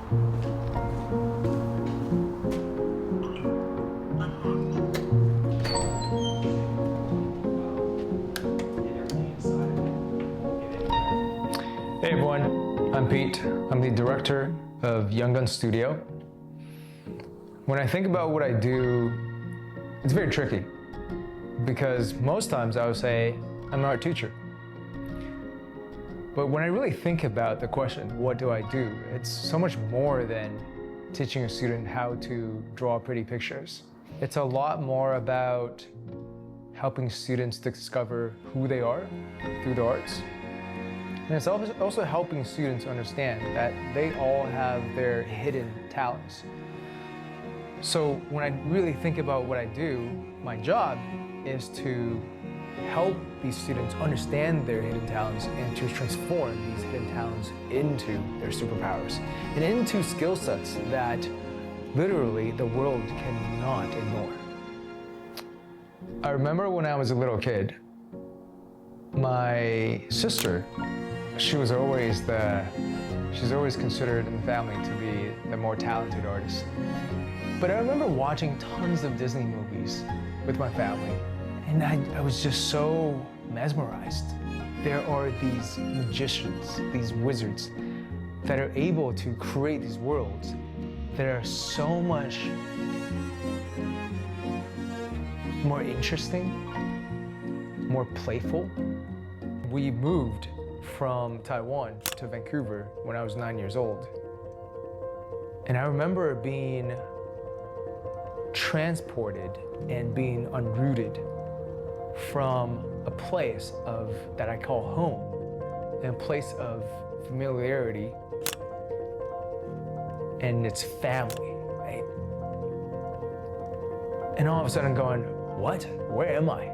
Hey everyone, I'm Pete. I'm the director of Young Gun Studio. When I think about what I do, it's very tricky because most times I would say I'm an art teacher. But when I really think about the question, what do I do? It's so much more than teaching a student how to draw pretty pictures. It's a lot more about helping students discover who they are through the arts. And it's also helping students understand that they all have their hidden talents. So when I really think about what I do, my job is to help these students understand their hidden talents and to transform these hidden talents into their superpowers and into skill sets that literally the world cannot ignore. I remember when I was a little kid, my sister, she's always considered in the family to be the more talented artist. But I remember watching tons of Disney movies with my family, and I was just so mesmerized. There are these magicians, these wizards, that are able to create these worlds that are so much more interesting, more playful. We moved from Taiwan to Vancouver when I was 9 years old. And I remember being transported and being unrooted from a place that I call home, and a place of familiarity, and it's family, right? And all of a sudden going, what? Where am I?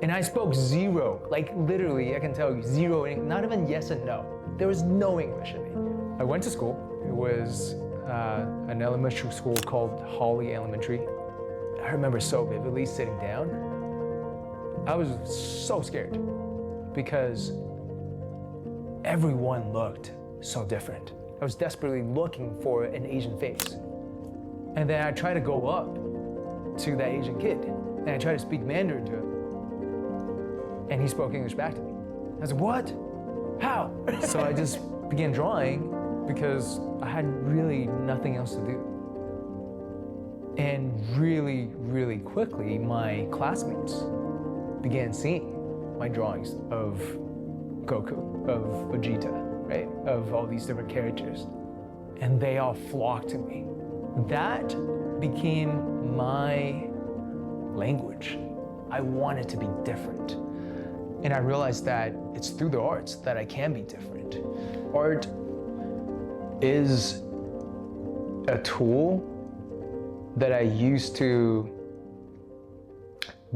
And I spoke zero, like literally, I can tell you, zero, not even yes and no. There was no English in me. I went to school. It was an elementary school called Holly Elementary. I remember so vividly sitting down. I was so scared because everyone looked so different. I was desperately looking for an Asian face. And then I tried to go up to that Asian kid and I tried to speak Mandarin to him. And he spoke English back to me. I was like, what? How? So I just began drawing because I had really nothing else to do. And really, really quickly, my classmates began seeing my drawings of Goku, of Vegeta, right? Of all these different characters. And they all flocked to me. That became my language. I wanted to be different. And I realized that it's through the arts that I can be different. Art is a tool that I use to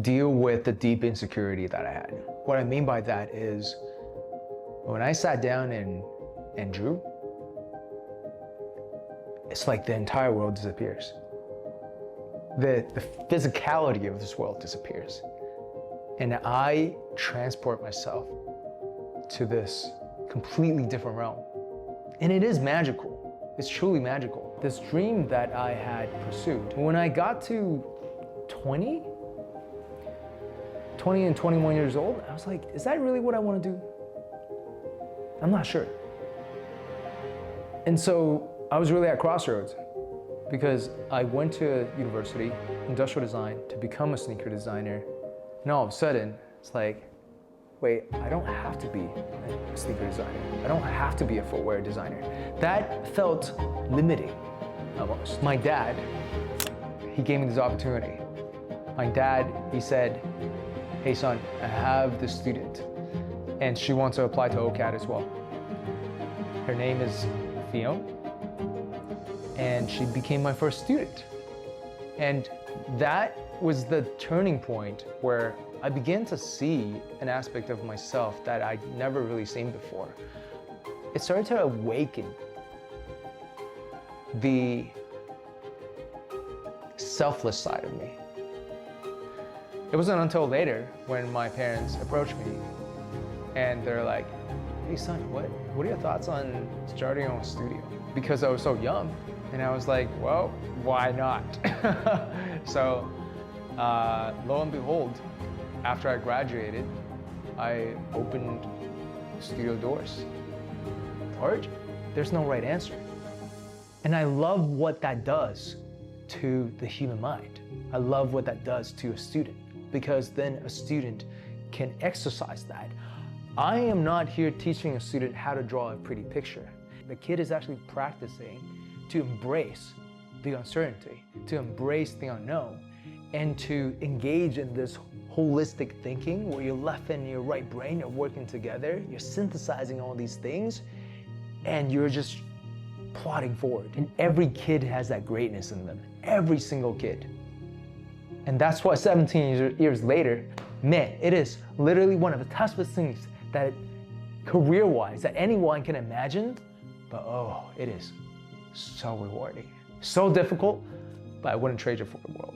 deal with the deep insecurity that I had. What I mean by that is when I sat down and drew, it's like the entire world disappears. The physicality of this world disappears. And I transport myself to this completely different realm. And it is magical. It's truly magical. This dream that I had pursued. When I got to 20 and 21 years old, I was like, is that really what I want to do? I'm not sure. And so I was really at crossroads because I went to university, industrial design, to become a sneaker designer. And all of a sudden, it's like, wait, I don't have to be a sneaker designer. I don't have to be a footwear designer. That felt limiting, almost. My dad, he gave me this opportunity. My dad, he said, hey son, I have this student, and she wants to apply to OCAD as well. Her name is Fiona, and she became my first student. And that was the turning point where I began to see an aspect of myself that I'd never really seen before. It started to awaken the selfless side of me. It wasn't until later when my parents approached me and they're like, hey son, what are your thoughts on starting your own studio? Because I was so young, and I was like, well, why not? So lo and behold, after I graduated, I opened studio doors. Art, there's no right answer. And I love what that does to the human mind. I love what that does to a student, because then a student can exercise that. I am not here teaching a student how to draw a pretty picture. The kid is actually practicing to embrace the uncertainty, to embrace the unknown, and to engage in this holistic thinking where your left and your right brain are working together, you're synthesizing all these things, and you're just plodding forward. And every kid has that greatness in them, every single kid. And that's why 17 years later, man, it is literally one of the toughest things that career-wise that anyone can imagine, but oh, it is so rewarding. So difficult, but I wouldn't trade it for the world.